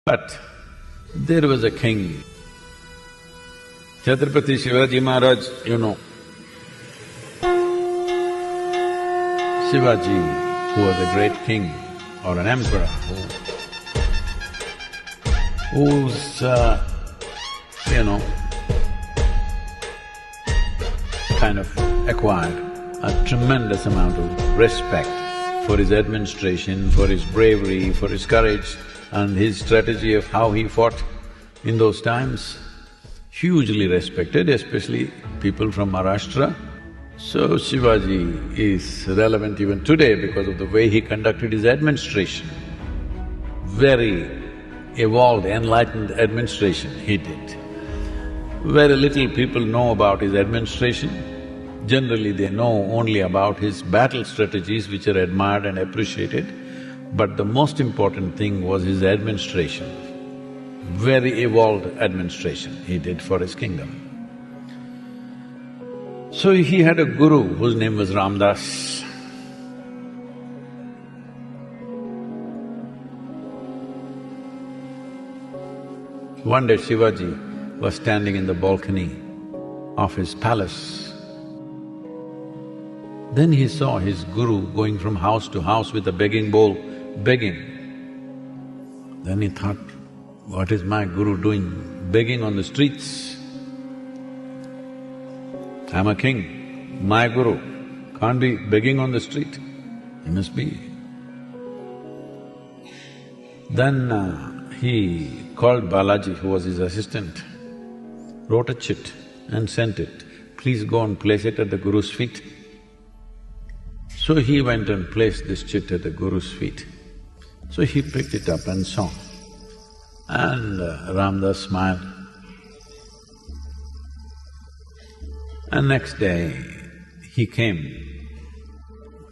But there was a king, Chhtrapati Shivaji Maharaj, you know. Shivaji, who was a great king or an emperor, who's, kind of acquired a tremendous amount of respect for his administration, for his bravery, for his courage and his strategy of how he fought in those times. Hugely respected, especially people from Maharashtra. So Shivaji is relevant even today because of the way he conducted his administration. Very evolved, enlightened administration he did. Very little people know about his administration. Generally, they know only about his battle strategies, which are admired and appreciated. But the most important thing was his administration. Very evolved administration he did for his kingdom. So he had a guru whose name was Ramdas. One day Shivaji was standing in the balcony of his palace. Then he saw his guru going from house to house with a begging bowl, begging. Then he thought, what is my guru doing, begging on the streets? I'm a king, my guru can't be begging on the street, he must be. Then he called Balaji, who was his assistant, wrote a chit and sent it, please go and place it at the guru's feet. So he went and placed this chit at the guru's feet. So he picked it up and saw. And Ramdas smiled. And next day, he came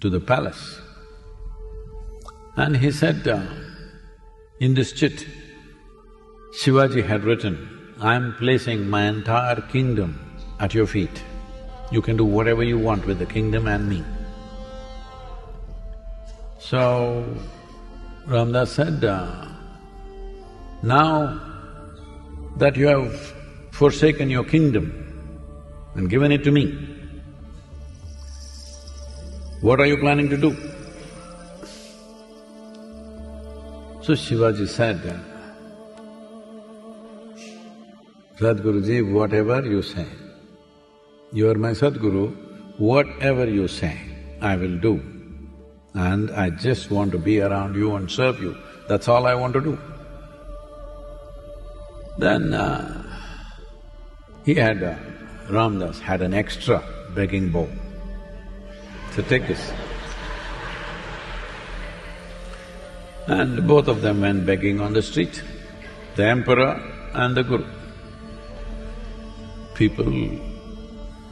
to the palace and he said, in this chit, Shivaji had written, I am placing my entire kingdom at your feet. You can do whatever you want with the kingdom and me. So, Ramdas said, now that you have forsaken your kingdom and given it to me, what are you planning to do? So Shivaji said, Sadhguruji, whatever you say, you are my Sadhguru, whatever you say, I will do. And I just want to be around you and serve you, that's all I want to do. Then Ramdas had an extra begging bowl. So take this. And both of them went begging on the street, the emperor and the guru. People,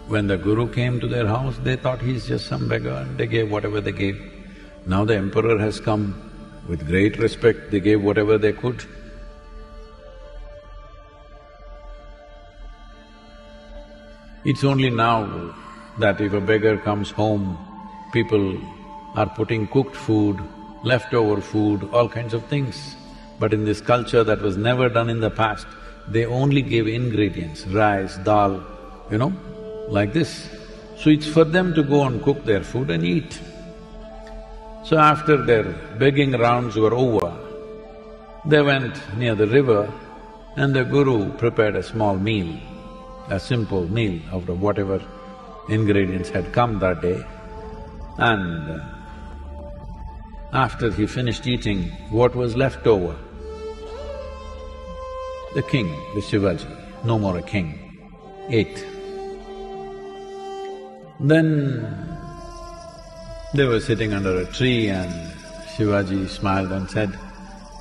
when the guru came to their house, they thought he's just some beggar and they gave whatever they gave. Now the emperor has come, with great respect, they gave whatever they could. It's only now that if a beggar comes home, people are putting cooked food, leftover food, all kinds of things. But in this culture that was never done in the past, they only gave ingredients, rice, dal, like this. So it's for them to go and cook their food and eat. So after their begging rounds were over, they went near the river and the guru prepared a small meal, a simple meal out of whatever ingredients had come that day. And after he finished eating, what was left over, the king, the Shivaji, no more a king, ate. Then they were sitting under a tree and Shivaji smiled and said,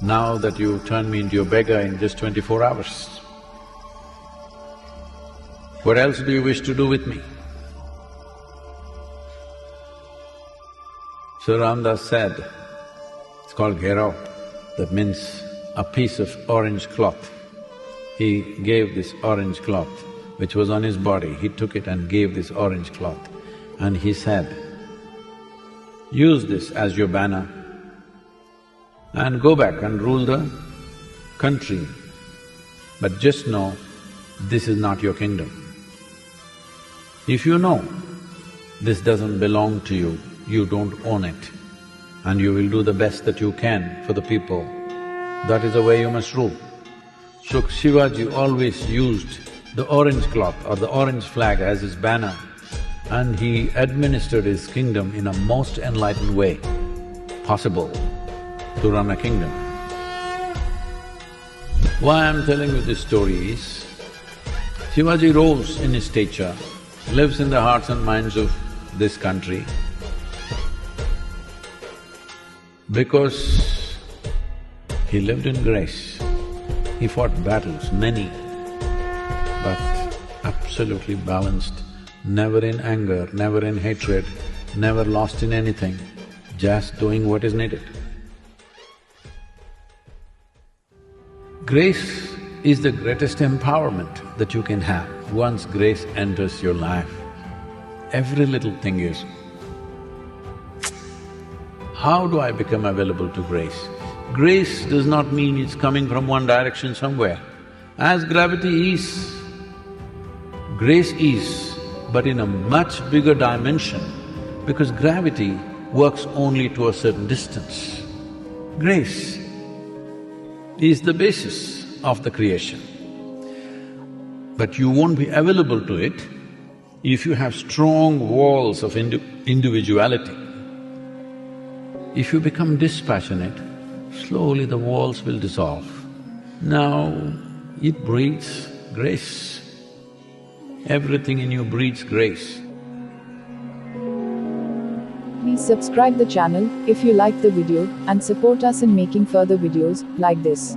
now that you turned me into a beggar in just 24 hours, what else do you wish to do with me? So Ramdas said, it's called ghero, that means a piece of orange cloth. He gave this orange cloth, which was on his body, he took it and gave this orange cloth. And he said, use this as your banner and go back and rule the country, but just know this is not your kingdom. If you know this doesn't belong to you, you don't own it, and you will do the best that you can for the people, that is the way you must rule. So Shivaji always used the orange cloth or the orange flag as his banner, and he administered his kingdom in a most enlightened way possible to run a kingdom. Why I'm telling you this story is, Shivaji rose in his stature, lives in the hearts and minds of this country because he lived in grace. He fought battles, many, but absolutely balanced, never in anger, never in hatred, never lost in anything, just doing what is needed. Grace is the greatest empowerment that you can have. Once grace enters your life, every little thing is, how do I become available to grace? Grace does not mean it's coming from one direction somewhere. As gravity is, grace is, but in a much bigger dimension, because gravity works only to a certain distance. Grace is the basis of the creation. But you won't be available to it if you have strong walls of individuality. If you become dispassionate, slowly the walls will dissolve. Now, it breathes grace. Everything in you breathes grace. Please subscribe the channel if you like the video and support us in making further videos like this.